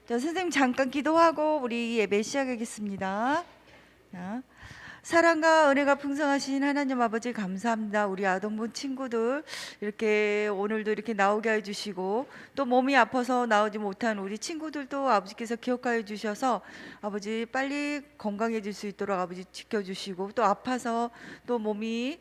자, 선생님 잠깐 기도하고 우리 예배 시작하겠습니다. 자, 사랑과 은혜가 풍성하신 하나님 아버지 감사합니다. 우리 아동분 친구들 이렇게 오늘도 이렇게 나오게 해주시고 또 몸이 아파서 나오지 못한 우리 친구들도 아버지께서 기억하여 주셔서 아버지 빨리 건강해질 수 있도록 아버지 지켜주시고 또 아파서 또 몸이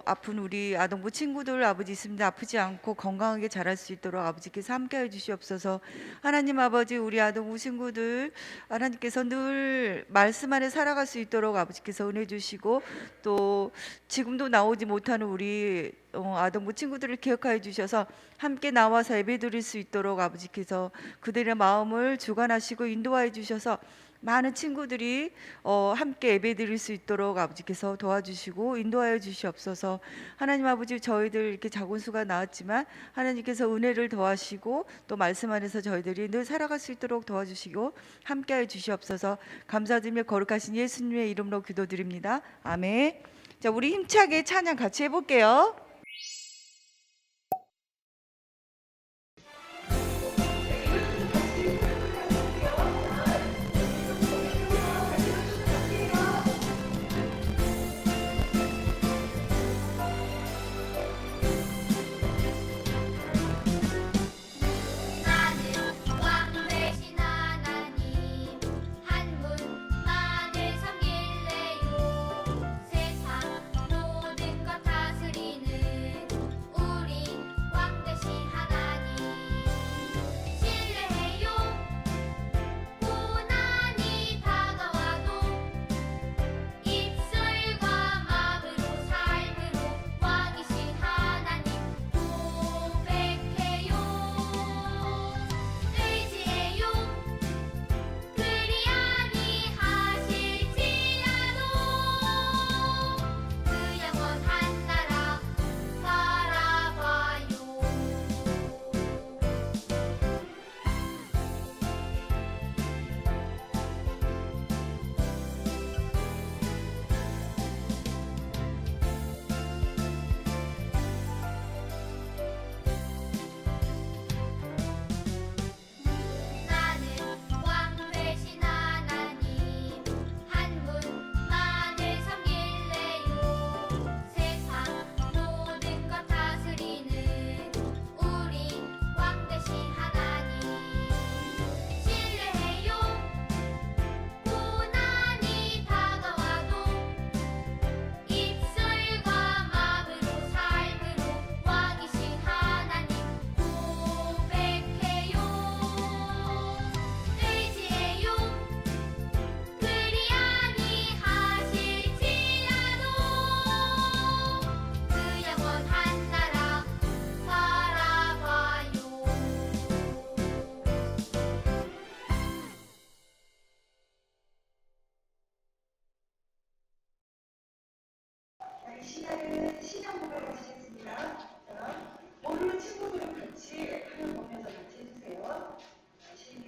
아픈 우리 아동부 친구들 아버지 있습니다. 아프지 않고 건강하게 자랄 수 있도록 아버지께서 함께해 주시옵소서. 하나님 아버지 우리 아동부 친구들 하나님께서 늘 말씀 안에 살아갈 수 있도록 아버지께서 은혜 주시고 또 지금도 나오지 못하는 우리 아동부 친구들을 기억하여 주셔서 함께 나와서 예배드릴 수 있도록 아버지께서 그들의 마음을 주관하시고 인도하여 주셔서 많은 친구들이 함께 예배드릴 수 있도록 아버지께서 도와주시고 인도하여 주시옵소서. 하나님 아버지 저희들 이렇게 작은 수가 나왔지만 하나님께서 은혜를 더하시고 또 말씀 안에서 저희들이 늘 살아갈 수 있도록 도와주시고 함께하여 주시옵소서. 감사드리며 거룩하신 예수님의 이름으로 기도드립니다. 아멘. 자, 우리 힘차게 찬양 같이 해볼게요. 이 시간은 신앙 고백을 하시겠습니다. 자, 모르는 친구들은 같이 하늘 보면서 같이 해주세요.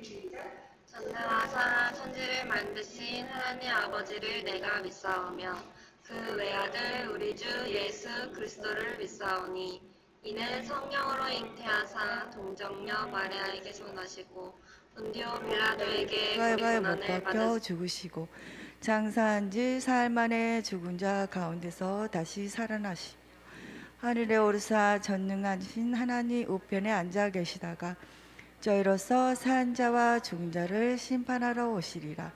시작. 전능하사 천지를 만드신 하나님 아버지를 내가 믿사오며 그 외아들 우리 주 예수 그리스도를 믿사오니 이는 성령으로 잉태하사 동정녀 마리아에게 손하시고 본디오 빌라도에게 가에 못 고난을 박혀 받으시고 죽으시고 장사한 지 사흘 만에 죽은 자 가운데서 다시 살아나시 하늘에 오르사 전능하신 하나님 우편에 앉아 계시다가 저희로서 산 자와 죽은 자를 심판하러 오시리라.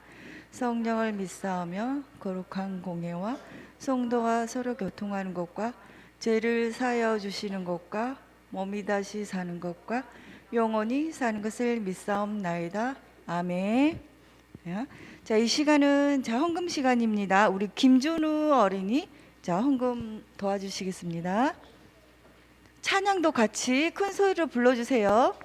성령을 믿사오며 거룩한 공예와 성도와 서로 교통하는 것과 죄를 사하여 주시는 것과 몸이 다시 사는 것과 영원히 사는 것을 믿사옵나이다. 아멘. 자, 이 시간은 헌금 시간입니다. 우리 김준우 어린이 헌금 도와주시겠습니다. 찬양도 같이 큰 소리로 불러주세요.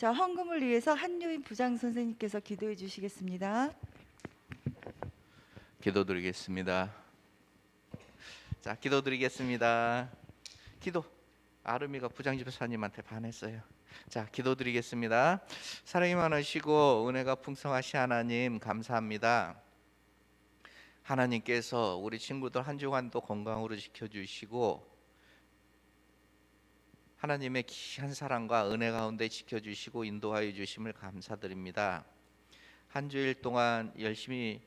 자, 헌금을 위해서 한유인 부장 선생님께서 기도해 주시겠습니다. 기도드리겠습니다. 자, 기도드리겠습니다. 기도. 아름이가 부장집사님한테 반했어요. 자, 기도드리겠습니다. 사랑이 많으시고 은혜가 풍성하신 하나님 감사합니다. 하나님께서 우리 친구들 한 주간도 건강으로 지켜주시고 하나님의 귀한 사랑과 은혜 가운데 지켜주시고 인도하여 주심을 감사드립니다. 한 주일 동안 열심히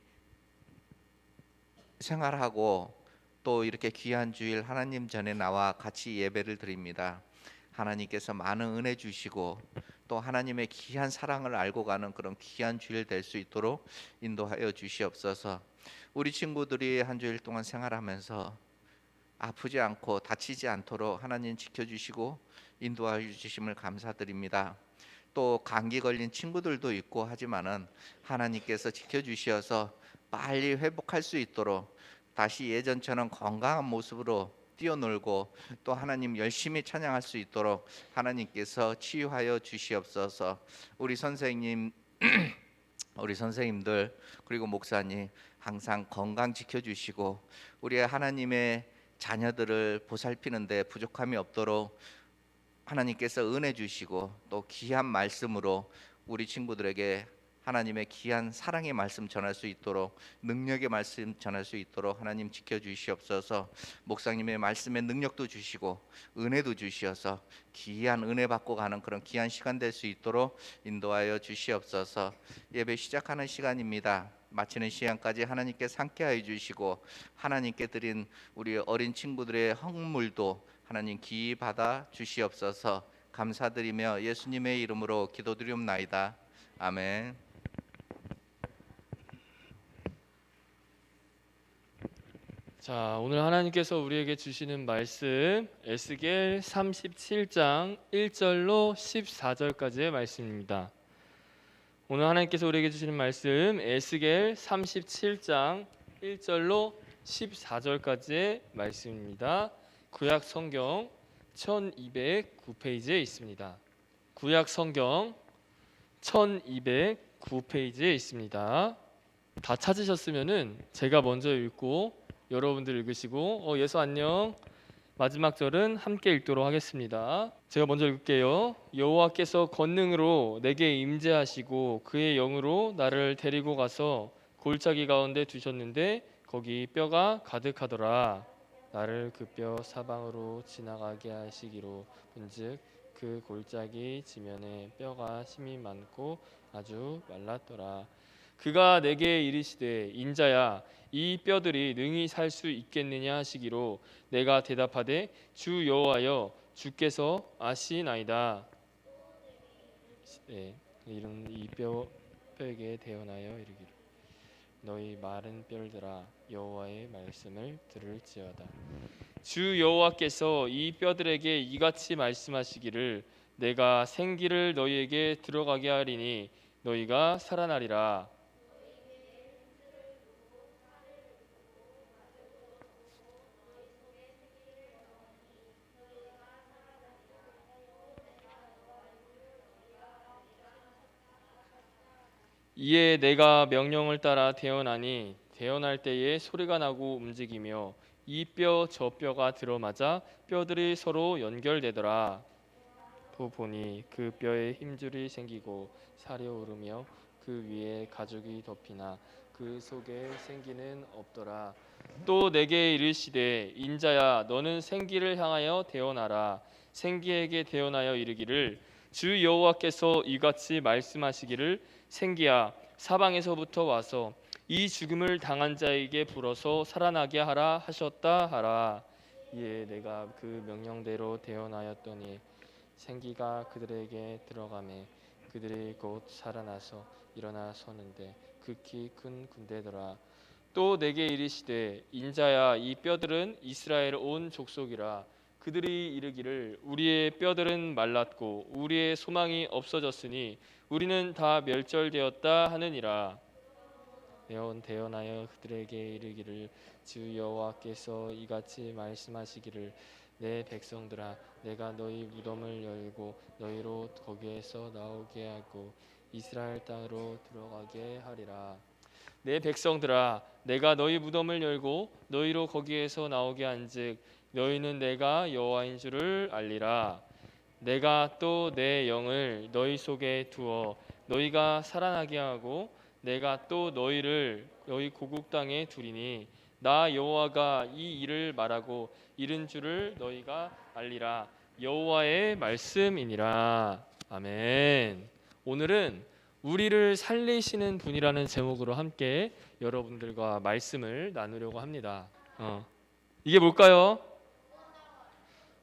생활하고 또 이렇게 귀한 주일 하나님 전에 나와 같이 예배를 드립니다. 하나님께서 많은 은혜 주시고 또 하나님의 귀한 사랑을 알고 가는 그런 귀한 주일 될 수 있도록 인도하여 주시옵소서. 우리 친구들이 한 주일 동안 생활하면서 아프지 않고 다치지 않도록 하나님 지켜주시고 인도하여 주심을 감사드립니다. 또 감기 걸린 친구들도 있고 하지만은 하나님께서 지켜주셔서 빨리 회복할 수 있도록 다시 예전처럼 건강한 모습으로 뛰어놀고 또 하나님 열심히 찬양할 수 있도록 하나님께서 치유하여 주시옵소서. 우리 선생님 우리 선생님들 그리고 목사님 항상 건강 지켜주시고 우리 하나님의 자녀들을 보살피는데 부족함이 없도록 하나님께서 은혜 주시고 또 귀한 말씀으로 우리 친구들에게 하나님의 귀한 사랑의 말씀 전할 수 있도록 능력의 말씀 전할 수 있도록 하나님 지켜주시옵소서. 목사님의 말씀에 능력도 주시고 은혜도 주시어서 귀한 은혜 받고 가는 그런 귀한 시간 될 수 있도록 인도하여 주시옵소서. 예배 시작하는 시간입니다. 마치는 시간까지 하나님께 함께하여 주시고 하나님께 드린 우리 어린 친구들의 헌물도 하나님 귀히 받아 주시옵소서. 감사드리며 예수님의 이름으로 기도드리옵나이다. 아멘. 자, 오늘 하나님께서 우리에게 주시는 말씀 에스겔 37장 1절로 14절까지의 말씀입니다. 오늘 하나님께서 우리에게 주시는 말씀 에스겔 37장 1절로 14절까지의 말씀입니다. 구약 성경 1209페이지에 있습니다. 구약 성경 1209페이지에 있습니다. 다 찾으셨으면은 제가 먼저 읽고 여러분들 읽으시고 예수 안녕 마지막 절은 함께 읽도록 하겠습니다. 제가 먼저 읽을게요. 여호와께서 권능으로 내게 임재하시고 그의 영으로 나를 데리고 가서 골짜기 가운데 두셨는데 거기 뼈가 가득하더라. 나를 그 뼈 사방으로 지나가게 하시기로 본즉 그 골짜기 지면에 뼈가 심이 많고 아주 말랐더라. 그가 내게 이르시되 인자야 이 뼈들이 능히 살 수 있겠느냐 하시기로 내가 대답하되 주 여호와여 주께서 아시나이다. 이런 이 뼈에게 대언하여 이르기를 너희 마른 뼈들아 여호와의 말씀을 들을지어다. 주 여호와께서 이 뼈들에게 이같이 말씀하시기를 내가 생기를 너희에게 들어가게 하리니 너희가 살아나리라. 이에 내가 명령을 따라 태어나니 태어날 때에 소리가 나고 움직이며 이 뼈 저 뼈가 들어맞아 뼈들이 서로 연결되더라. 또 보니 그 뼈에 힘줄이 생기고 살이 오르며 그 위에 가죽이 덮이나 그 속에 생기는 없더라. 또 내게 이르시되 인자야 너는 생기를 향하여 대언하라. 생기에게 대언하여 이르기를 주 여호와께서 이같이 말씀하시기를 생기야 사방에서부터 와서 이 죽음을 당한 자에게 불어서 살아나게 하라 하셨다 하라. 이에 내가 그 명령대로 대언하였더니 생기가 그들에게 들어가매 그들이 곧 살아나서 일어나 서는데 극히 큰 군대더라. 또 내게 이르시되 인자야 이 뼈들은 이스라엘 온 족속이라. 그들이 이르기를 우리의 뼈들은 말랐고 우리의 소망이 없어졌으니 우리는 다 멸절되었다 하느니라. 대언하여 그들에게 이르기를 주 여호와께서 이같이 말씀하시기를 내 백성들아 내가 너희 무덤을 열고 너희로 거기에서 나오게 하고 이스라엘 땅으로 들어가게 하리라. 내 백성들아 내가 너희 무덤을 열고 너희로 거기에서 나오게 한즉 너희는 내가 여호와인 줄을 알리라. 내가 또 내 영을 너희 속에 두어 너희가 살아나게 하고 내가 또 너희를 너희 고국 땅에 두리니 나 여호와가 이 일을 말하고 이른 줄을 너희가 알리라. 여호와의 말씀이니라. 아멘. 오늘은 우리를 살리시는 분이라는 제목으로 함께 여러분들과 말씀을 나누려고 합니다. 이게 뭘까요?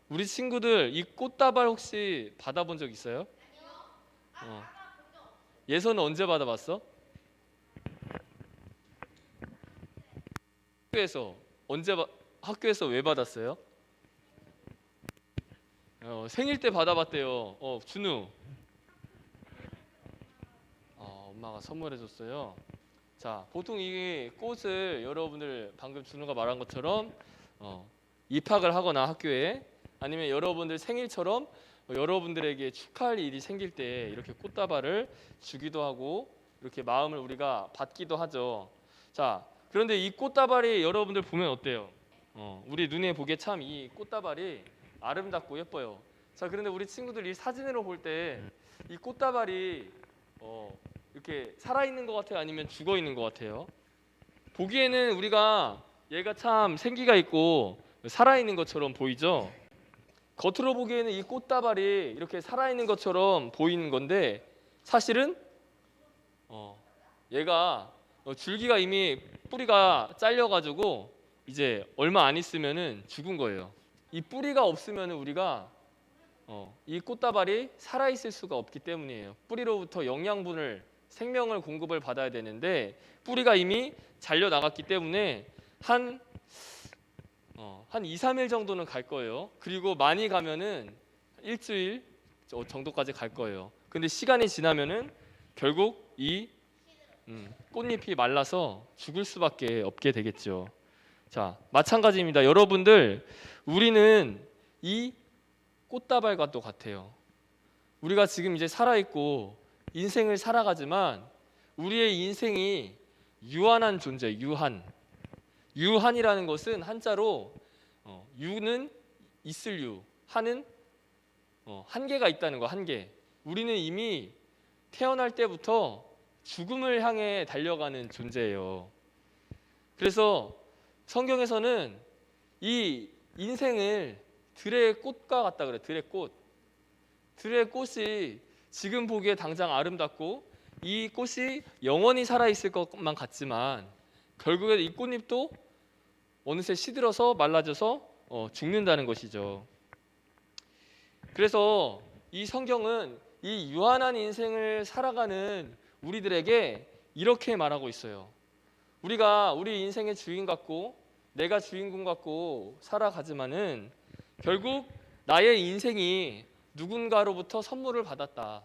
우리 친구들 이 꽃다발 혹시 받아본 적 있어요? 예선은 언제 받아봤어? 학교에서 왜 받았어요? 생일 때 받아봤대요. 준우. 엄마가 선물해줬어요. 자, 보통 이 꽃을 여러분들 방금 준우가 말한 것처럼 입학을 하거나 학교에 아니면 여러분들 생일처럼 여러분들에게 축하할 일이 생길 때 이렇게 꽃다발을 주기도 하고 이렇게 마음을 우리가 받기도 하죠. 자, 그런데 이 꽃다발이 여러분들 보면 어때요? 우리 눈에 보기에 참 이 꽃다발이 아름답고 예뻐요. 자, 그런데 우리 친구들 이 사진으로 볼 때 이 꽃다발이 이렇게 살아있는 것 같아요? 아니면 죽어있는 것 같아요? 보기에는 우리가 얘가 참 생기가 있고 살아있는 것처럼 보이죠? 겉으로 보기에는 이 꽃다발이 이렇게 살아있는 것처럼 보이는 건데 사실은 얘가 줄기가 이미 뿌리가 잘려가지고 이제 얼마 안 있으면은 죽은 거예요. 이 뿌리가 없으면은 우리가 이 꽃다발이 살아있을 수가 없기 때문이에요. 뿌리로부터 영양분을 생명을 공급을 받아야 되는데 뿌리가 이미 잘려 나갔기 때문에 한 2, 3일 정도는 갈 거예요. 그리고 많이 가면은 일주일 정도까지 갈 거예요. 근데 시간이 지나면은 결국 이 꽃잎이 말라서 죽을 수밖에 없게 되겠죠. 자, 마찬가지입니다. 여러분들, 우리는 이 꽃다발과 똑같아요. 우리가 지금 이제 살아있고 인생을 살아가지만 우리의 인생이 유한한 존재, 유한이라는 것은 한자로 유는 있을 유, 한은 한계가 있다는 거, 한계. 우리는 이미 태어날 때부터 죽음을 향해 달려가는 존재예요. 그래서 성경에서는 이 인생을 들의 꽃과 같다 그래. 들의 꽃. 들의 꽃이 지금 보기에 당장 아름답고 이 꽃이 영원히 살아있을 것만 같지만 결국에 이 꽃잎도 어느새 시들어서 말라져서 죽는다는 것이죠. 그래서 이 성경은 이 유한한 인생을 살아가는 우리들에게 이렇게 말하고 있어요. 우리가 우리 인생의 주인 같고 내가 주인공 같고 살아가지만은 결국 나의 인생이 누군가로부터 선물을 받았다.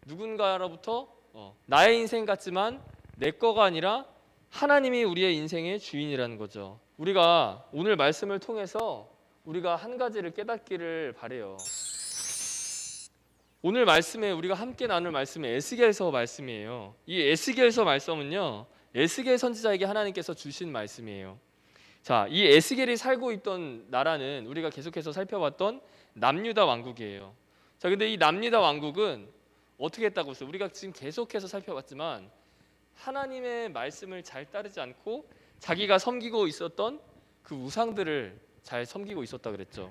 누군가로부터 나의 인생 같지만 내 거가 아니라 하나님이 우리의 인생의 주인이라는 거죠. 우리가 오늘 말씀을 통해서 우리가 한 가지를 깨닫기를 바래요. 오늘 말씀에 우리가 함께 나눌 말씀은 에스겔서 말씀이에요. 이 에스겔서 말씀은요, 에스겔 선지자에게 하나님께서 주신 말씀이에요. 자, 이 에스겔이 살고 있던 나라는 우리가 계속해서 살펴봤던 남유다 왕국이에요. 자, 근데 이 남유다 왕국은 어떻게 했다고 했어요? 우리가 지금 계속해서 살펴봤지만 하나님의 말씀을 잘 따르지 않고 자기가 섬기고 있었던 그 우상들을 잘 섬기고 있었다 그랬죠.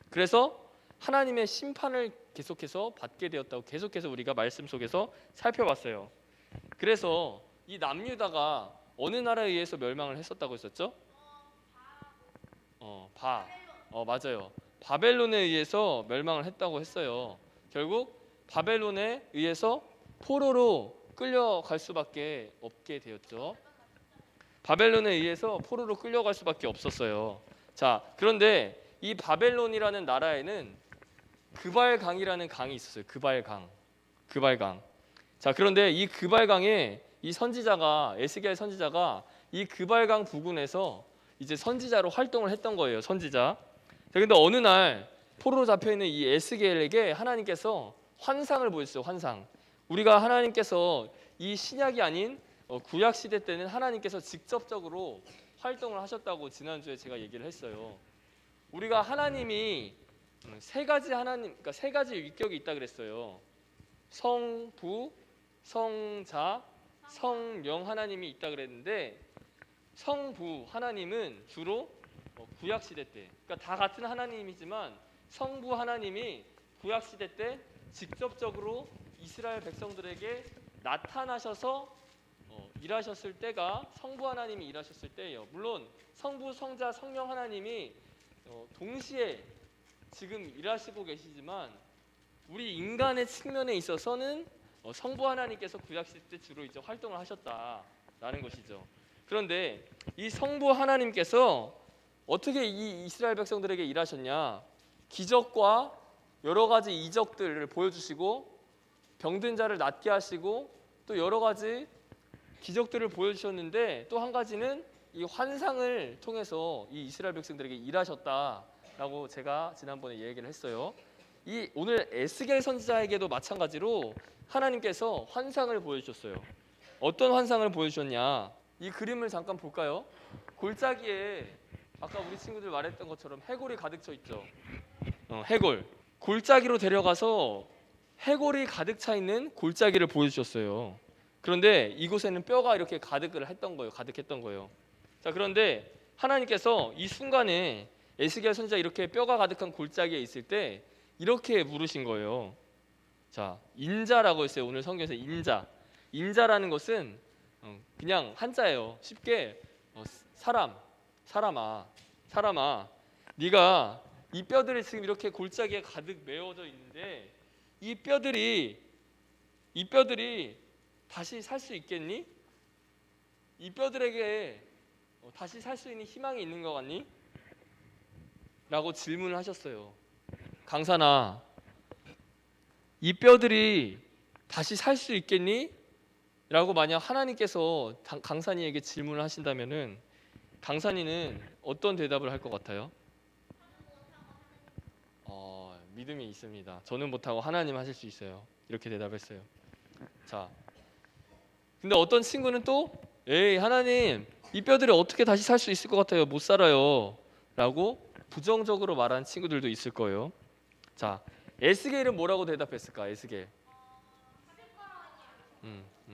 그래서 하나님의 심판을 계속해서 받게 되었다고 계속해서 우리가 말씀 속에서 살펴봤어요. 그래서 이 남유다가 어느 나라에 의해서 멸망을 했었다고 했었죠? 맞아요. 바벨론에 의해서 멸망을 했다고 했어요. 결국 바벨론에 의해서 포로로 끌려갈 수밖에 없게 되었죠. 바벨론에 의해서 포로로 끌려갈 수밖에 없었어요. 자, 그런데 이 바벨론이라는 나라에는 그발강이라는 강이 있었어요. 그발강. 자, 그런데 이 그발강에 이 선지자가 에스겔 선지자가 이 그발강 부근에서 이제 선지자로 활동을 했던 거예요. 선지자. 자, 근데 어느 날 포로로 잡혀 있는 이 에스겔에게 하나님께서 환상을 보였어요. 환상. 우리가 하나님께서 이 신약이 아닌 구약 시대 때는 하나님께서 직접적으로 활동을 하셨다고 지난주에 제가 얘기를 했어요. 우리가 하나님이 세 가지 그러니까 세 가지 위격이 있다 그랬어요. 성부, 성자, 성령 하나님이 있다 그랬는데 성부 하나님은 주로 구약 시대 때, 그러니까 다 같은 하나님이지만 성부 하나님이 구약 시대 때 직접적으로 이스라엘 백성들에게 나타나셔서 일하셨을 때가 성부 하나님이 일하셨을 때예요. 물론 성부, 성자, 성령 하나님이 동시에 지금 일하시고 계시지만 우리 인간의 측면에 있어서는 성부 하나님께서 구약 시대 때 주로 이제 활동을 하셨다라는 것이죠. 그런데 이 성부 하나님께서 어떻게 이 이스라엘 백성들에게 일하셨냐? 기적과 여러 가지 이적들을 보여주시고 병든 자를 낫게 하시고 또 여러 가지 기적들을 보여주셨는데 또 한 가지는 이 환상을 통해서 이 이스라엘 백성들에게 일하셨다라고 제가 지난번에 얘기를 했어요. 이 오늘 에스겔 선지자에게도 마찬가지로 하나님께서 환상을 보여주셨어요. 어떤 환상을 보여주셨냐? 이 그림을 잠깐 볼까요? 골짜기에 아까 우리 친구들 말했던 것처럼 해골이 가득 차 있죠. 해골. 골짜기로 데려가서 해골이 가득 차 있는 골짜기를 보여주셨어요. 그런데 이곳에는 뼈가 이렇게 가득했던 거예요. 자, 그런데 하나님께서 이 순간에 에스겔 선지자 이렇게 뼈가 가득한 골짜기에 있을 때 이렇게 물으신 거예요. 자, 인자라고 했어요. 오늘 성경에서 인자. 인자라는 것은 그냥 한자예요. 쉽게 사람아, 네가 이 뼈들이 지금 이렇게 골짜기에 가득 메워져 있는데 이 뼈들이 다시 살 수 있겠니? 이 뼈들에게 다시 살 수 있는 희망이 있는 것 같니? 라고 질문을 하셨어요. 강산아, 이 뼈들이 다시 살 수 있겠니? 라고 만약 하나님께서 강산이에게 질문을 하신다면은 강산이는 어떤 대답을 할 것 같아요? 믿음이 있습니다. 저는 못하고 하나님 하실 수 있어요. 이렇게 대답했어요. 자, 근데 어떤 친구는 또 에이 하나님 이 뼈들이 어떻게 다시 살 수 있을 것 같아요? 못 살아요 라고 부정적으로 말하는 친구들도 있을 거예요. 자, 에스겔은 뭐라고 대답했을까? 에스겔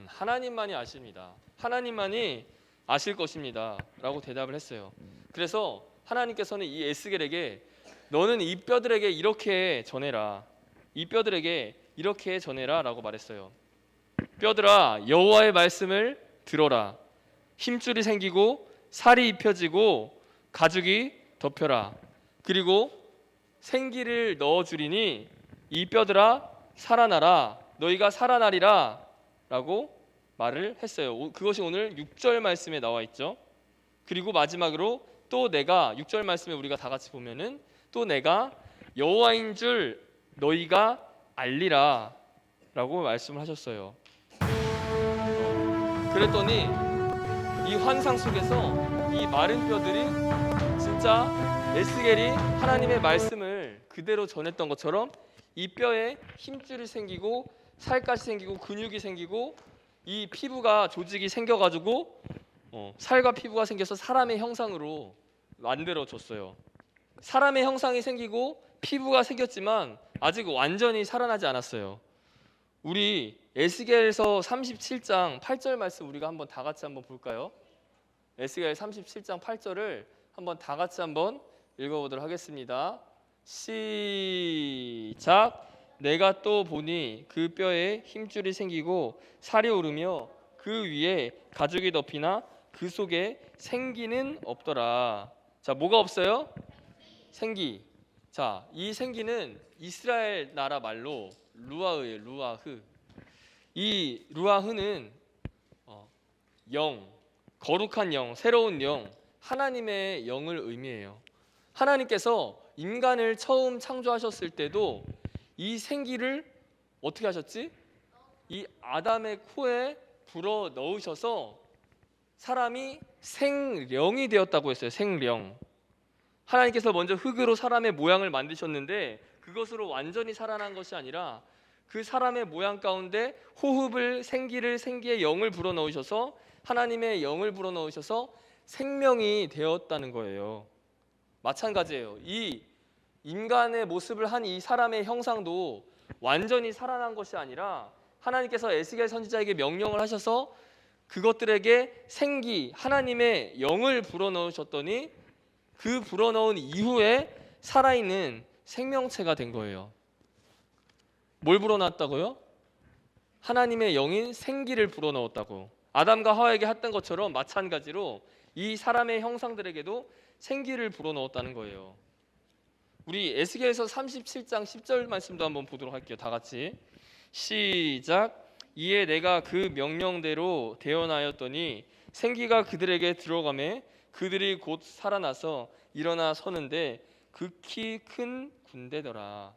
하나님만이 아십니다. 하나님만이 아실 것입니다 라고 대답을 했어요. 그래서 하나님께서는 이 에스겔에게 너는 이 뼈들에게 이렇게 전해라. 이 뼈들에게 이렇게 전해라 라고 말했어요. 뼈들아 여호와의 말씀을 들어라. 힘줄이 생기고 살이 입혀지고 가죽이 덮여라. 그리고 생기를 넣어주리니 이 뼈들아 살아나라. 너희가 살아나리라 라고 말을 했어요. 그것이 오늘 6절 말씀에 나와 있죠. 그리고 마지막으로 또 내가 6절 말씀에 우리가 다 같이 보면은 또 내가 여호와인 줄 너희가 알리라 라고 말씀을 하셨어요. 그랬더니 이 환상 속에서 이 마른 뼈들이 진짜 에스겔이 하나님의 말씀을 그대로 전했던 것처럼 이 뼈에 힘줄이 생기고 살갗이 생기고 근육이 생기고 이 피부가 조직이 생겨가지고 살과 피부가 생겨서 사람의 형상으로 만들어졌어요. 사람의 형상이 생기고 피부가 생겼지만 아직 완전히 살아나지 않았어요. 우리 에스겔서 37장 8절 말씀 우리가 한번 다 같이 한번 볼까요? 에스겔 37장 8절을 한번 다 같이 한번 읽어보도록 하겠습니다. 시작. 내가 또 보니 그 뼈에 힘줄이 생기고 살이 오르며 그 위에 가죽이 덮이나 그 속에 생기는 없더라. 자, 뭐가 없어요? 생기. 자, 이 생기는 이스라엘 나라 말로 루아흐예요. 루아흐. 이 루아흐는 영, 거룩한 영, 새로운 영, 하나님의 영을 의미해요. 하나님께서 인간을 처음 창조하셨을 때도 이 생기를 어떻게 하셨지? 이 아담의 코에 불어 넣으셔서 사람이 생령이 되었다고 했어요. 생령. 하나님께서 먼저 흙으로 사람의 모양을 만드셨는데 그것으로 완전히 살아난 것이 아니라 그 사람의 모양 가운데 호흡을, 생기를, 생기의 영을 불어넣으셔서 하나님의 영을 불어넣으셔서 생명이 되었다는 거예요. 마찬가지예요. 이 인간의 모습을 한 이 사람의 형상도 완전히 살아난 것이 아니라 하나님께서 에스겔 선지자에게 명령을 하셔서 그것들에게 생기, 하나님의 영을 불어넣으셨더니 그 불어넣은 이후에 살아있는 생명체가 된 거예요. 뭘 불어넣었다고요? 하나님의 영인 생기를 불어넣었다고. 아담과 하와에게 했던 것처럼 마찬가지로 이 사람의 형상들에게도 생기를 불어넣었다는 거예요. 우리 에스겔서 37장 10절 말씀도 한번 보도록 할게요. 다 같이 시작. 이에 내가 그 명령대로 대언하였더니 생기가 그들에게 들어가매 그들이 곧 살아나서 일어나 서는데 극히 큰 군대더라.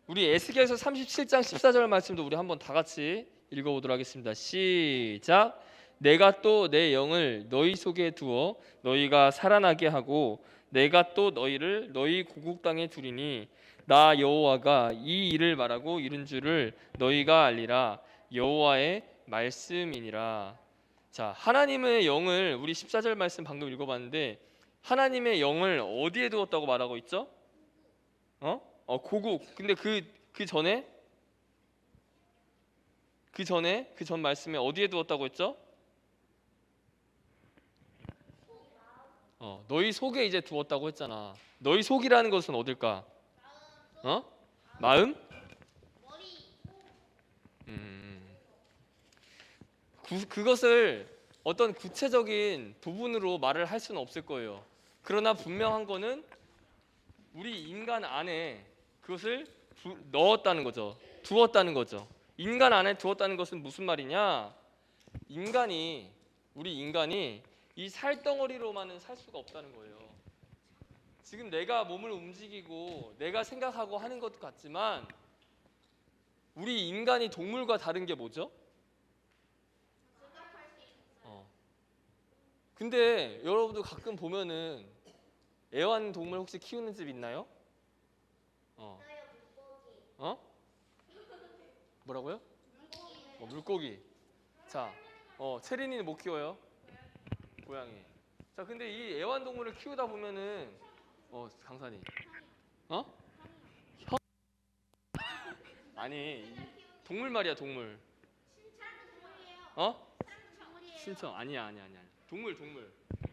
우리 에스겔서 37장 14절 말씀도 우리 한번 다 같이 읽어보도록 하겠습니다. 시작. 내가 또 내 영을 너희 속에 두어 너희가 살아나게 하고 내가 또 너희를 너희 고국 땅에 두리니 나 여호와가 이 일을 말하고 이른 줄을 너희가 알리라. 여호와의 말씀이니라. 자, 하나님의 영을 우리 14절 말씀 방금 읽어봤는데 하나님의 영을 어디에 두었다고 말하고 있죠? 고국. 근데 그 전에 그 전 말씀에 어디에 두었다고 했죠? 너희 속에 이제 두었다고 했잖아. 너희 속이라는 것은 어딜까? 마음? 그것을 어떤 구체적인 부분으로 말을 할 수는 없을 거예요. 그러나 분명한 거는 우리 인간 안에 그것을 넣었다는 거죠. 두었다는 거죠. 인간 안에 두었다는 것은 무슨 말이냐? 우리 인간이 이 살덩어리로만은 살 수가 없다는 거예요. 지금 내가 몸을 움직이고 내가 생각하고 하는 것 같지만 우리 인간이 동물과 다른 게 뭐죠? 근데 여러분도 가끔 보면은 애완동물 혹시 키우는 집 있나요? 뭐라고요? 물고기. 자, 체린이는 못 키워요. 고양이. 자, 근데 이 애완동물을 키우다 보면은 강산이. 형? 아니, 동물 말이야, 동물. 신청 아니야. 동물.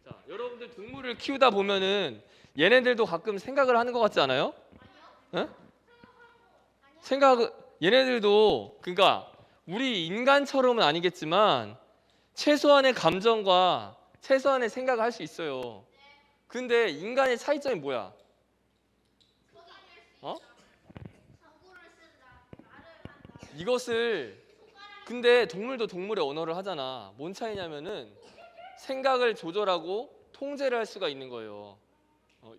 자, 여러분들 동물을 키우다 보면은 얘네들도 가끔 생각을 하는 것 같지 않아요? 얘네들도 그러니까 우리 인간처럼은 아니겠지만 최소한의 감정과 최소한의 생각을 할 수 있어요. 근데 인간의 차이점이 뭐야? 이것을 근데 동물도 동물의 언어를 하잖아. 뭔 차이냐면은 생각을 조절하고 통제를 할 수가 있는 거예요.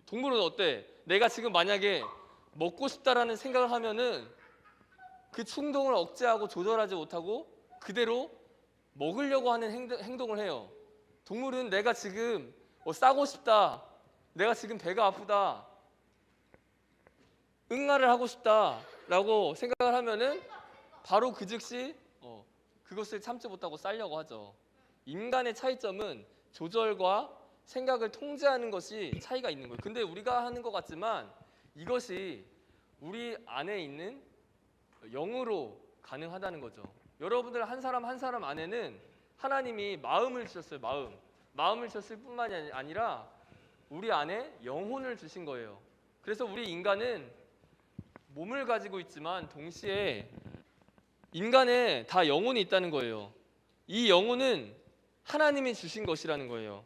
동물은 어때? 내가 지금 만약에 먹고 싶다라는 생각을 하면은 그 충동을 억제하고 조절하지 못하고 그대로 먹으려고 하는 행동을 해요. 동물은 내가 지금 싸고 싶다, 내가 지금 배가 아프다, 응아를 하고 싶다라고 생각을 하면은 바로 그 즉시 그것을 참지 못하고 싸려고 하죠. 인간의 차이점은 조절과 생각을 통제하는 것이 차이가 있는 거예요. 근데 우리가 하는 것 같지만 이것이 우리 안에 있는 영으로 가능하다는 거죠. 여러분들 한 사람 한 사람 안에는 하나님이 마음을 주셨어요. 마음을 주셨을 뿐만이 아니라 우리 안에 영혼을 주신 거예요. 그래서 우리 인간은 몸을 가지고 있지만 동시에 인간에 다 영혼이 있다는 거예요. 이 영혼은 하나님이 주신 것이라는 거예요.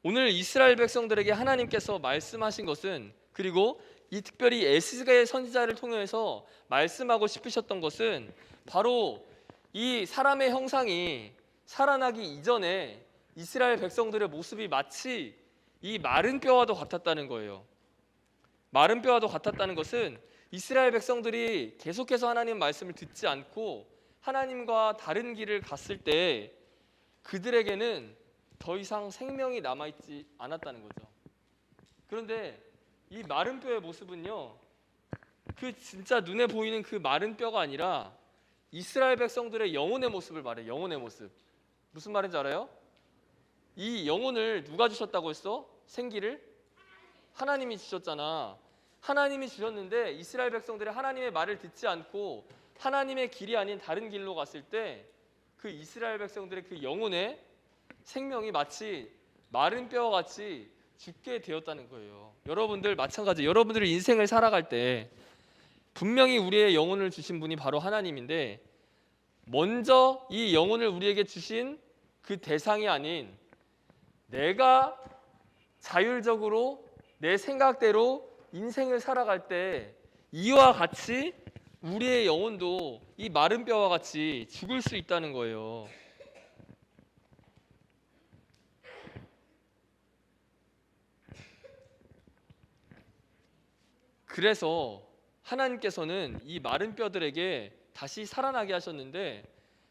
오늘 이스라엘 백성들에게 하나님께서 말씀하신 것은, 그리고 이 특별히 에스겔 선지자를 통해서 말씀하고 싶으셨던 것은 바로 이 사람의 형상이 살아나기 이전에 이스라엘 백성들의 모습이 마치 이 마른 뼈와도 같았다는 거예요. 마른 뼈와도 같았다는 것은 이스라엘 백성들이 계속해서 하나님 말씀을 듣지 않고 하나님과 다른 길을 갔을 때 그들에게는 더 이상 생명이 남아있지 않았다는 거죠. 그런데 이 마른 뼈의 모습은요, 그 진짜 눈에 보이는 그 마른 뼈가 아니라 이스라엘 백성들의 영혼의 모습을 말해요. 영혼의 모습. 무슨 말인지 알아요? 이 영혼을 누가 주셨다고 했어? 생기를? 하나님이 주셨잖아. 하나님이 주셨는데 이스라엘 백성들이 하나님의 말을 듣지 않고 하나님의 길이 아닌 다른 길로 갔을 때 그 이스라엘 백성들의 그 영혼의 생명이 마치 마른 뼈와 같이 죽게 되었다는 거예요. 여러분들 마찬가지. 여러분들의 인생을 살아갈 때 분명히 우리의 영혼을 주신 분이 바로 하나님인데, 먼저 이 영혼을 우리에게 주신 그 대상이 아닌 내가 자율적으로 내 생각대로 인생을 살아갈 때 이와 같이 우리의 영혼도 이 마른 뼈와 같이 죽을 수 있다는 거예요. 그래서 하나님께서는 이 마른 뼈들에게 다시 살아나게 하셨는데,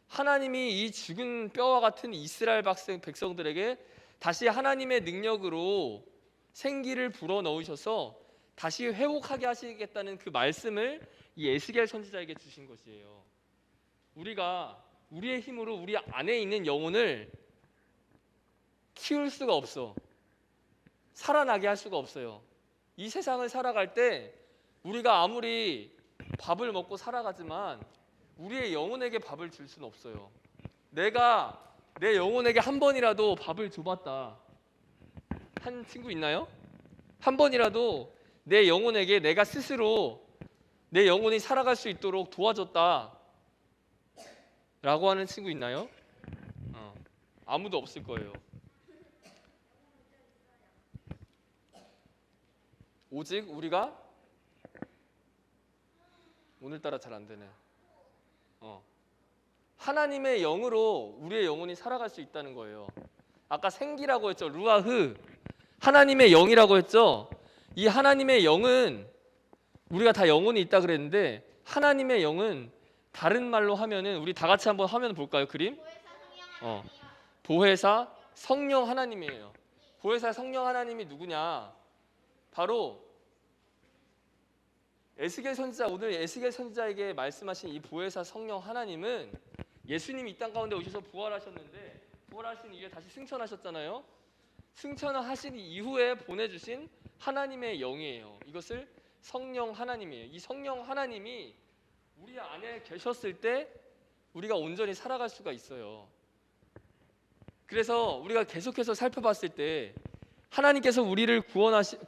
하나님이 이 죽은 뼈와 같은 이스라엘 백성들에게 다시 하나님의 능력으로 생기를 불어넣으셔서 다시 회복하게 하시겠다는 그 말씀을 이 에스겔 선지자에게 주신 것이에요. 우리가 우리의 힘으로 우리 안에 있는 영혼을 키울 수가 없어. 살아나게 할 수가 없어요. 이 세상을 살아갈 때 우리가 아무리 밥을 먹고 살아가지만 우리의 영혼에게 밥을 줄 수는 없어요. 내가 내 영혼에게 한 번이라도 밥을 줘봤다 한 친구 있나요? 한 번이라도 내 영혼에게 내가 스스로 내 영혼이 살아갈 수 있도록 도와줬다 라고 하는 친구 있나요? 아무도 없을 거예요. 오직 우리가 오늘따라 잘 안 되네. 하나님의 영으로 우리의 영혼이 살아갈 수 있다는 거예요. 아까 생기라고 했죠. 루아흐. 하나님의 영이라고 했죠. 이 하나님의 영은 우리가 다 영혼이 있다 그랬는데, 하나님의 영은 다른 말로 하면은, 우리 다 같이 한번 화면 볼까요? 그림? 보혜사 성령 하나님이에요. 보혜사 성령 하나님이 누구냐? 바로 에스겔 선지자, 오늘 에스겔 선지자에게 말씀하신 이 보혜사 성령 하나님은 예수님이 이 땅 가운데 오셔서 부활하셨는데, 부활하신 이후에 다시 승천하셨잖아요. 승천하신 이후에 보내주신 하나님의 영이에요. 이것을 성령 하나님이에요. 이 성령 하나님이 우리 안에 계셨을 때 우리가 온전히 살아갈 수가 있어요. 그래서 우리가 계속해서 살펴봤을 때 하나님께서 우리를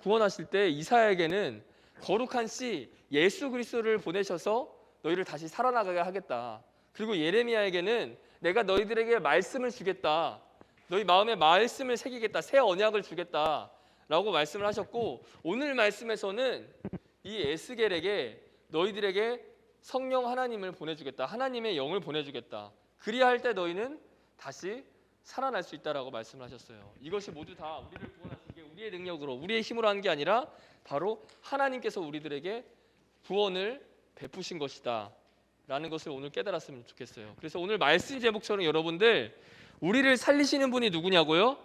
구원하실 때 이사야에게는 거룩한 씨 예수 그리스도를 보내셔서 너희를 다시 살아나가게 하겠다. 그리고 예레미야에게는 내가 너희들에게 말씀을 주겠다. 너희 마음에 말씀을 새기겠다. 새 언약을 주겠다 라고 말씀을 하셨고, 오늘 말씀에서는 이 에스겔에게 너희들에게 성령 하나님을 보내주겠다. 하나님의 영을 보내주겠다. 그리할 때 너희는 다시 살아날 수 있다라고 말씀을 하셨어요. 이것이 모두 다 우리를 구원하시게 우리의 능력으로, 우리의 힘으로 한 게 아니라 바로 하나님께서 우리들에게 구원을 베푸신 것이다 라는 것을 오늘 깨달았으면 좋겠어요. 그래서 오늘 말씀 제목처럼 여러분들, 우리를 살리시는 분이 누구냐고요?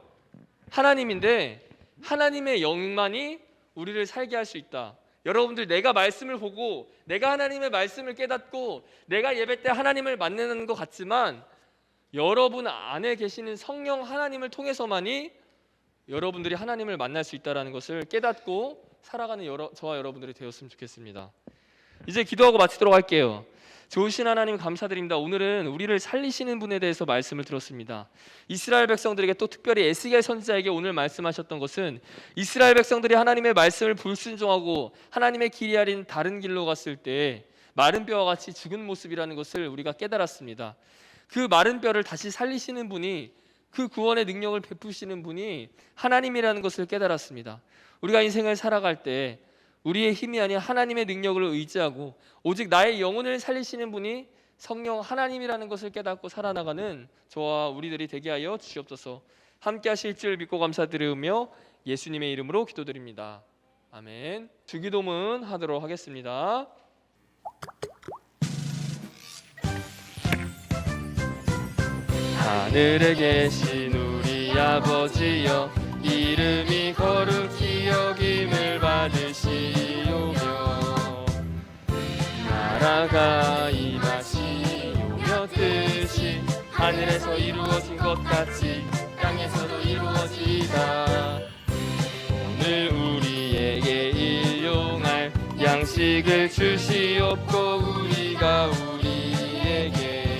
하나님인데 하나님의 영만이 우리를 살게 할 수 있다. 여러분들, 내가 말씀을 보고 내가 하나님의 말씀을 깨닫고 내가 예배 때 하나님을 만나는 것 같지만, 여러분 안에 계시는 성령 하나님을 통해서만이 여러분들이 하나님을 만날 수 있다는 것을 깨닫고 살아가는 저와 여러분들이 되었으면 좋겠습니다. 이제 기도하고 마치도록 할게요. 좋으신 하나님 감사드립니다. 오늘은 우리를 살리시는 분에 대해서 말씀을 들었습니다. 이스라엘 백성들에게, 또 특별히 에스겔 선지자에게 오늘 말씀하셨던 것은 이스라엘 백성들이 하나님의 말씀을 불순종하고 하나님의 길이 아닌 다른 길로 갔을 때 마른 뼈와 같이 죽은 모습이라는 것을 우리가 깨달았습니다. 그 마른 뼈를 다시 살리시는 분이, 그 구원의 능력을 베푸시는 분이 하나님이라는 것을 깨달았습니다. 우리가 인생을 살아갈 때 우리의 힘이 아닌 하나님의 능력을 의지하고 오직 나의 영혼을 살리시는 분이 성령 하나님이라는 것을 깨닫고 살아나가는 저와 우리들이 되게 하여 주시옵소서. 함께 하실 줄 믿고 감사드리며 예수님의 이름으로 기도드립니다. 아멘. 주기도문 하도록 하겠습니다. 하늘에 계신 우리 아버지여, 이름이 거룩히 여김을 받으시오며 나라가 임하시오며 뜻이 하늘에서 이루어진 것 같이 땅에서도 이루어지이다. 오늘 우리에게 일용할 양식을 주시옵고 우리가 우리에게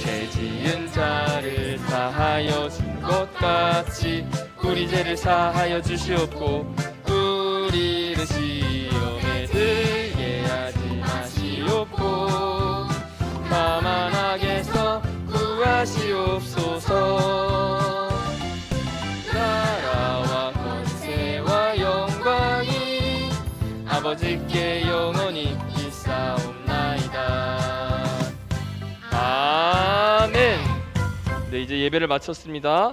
죄 지은 자를 사하여 준 것 같이 우리 죄를 사하여 주시옵고 우리를 시험에 들게 하지 마시옵고 다만 악에서 구하시옵소서. 나라와 권세와 영광이 아버지께 영원히 있사옵나이다. 아멘. 네, 이제 예배를 마쳤습니다.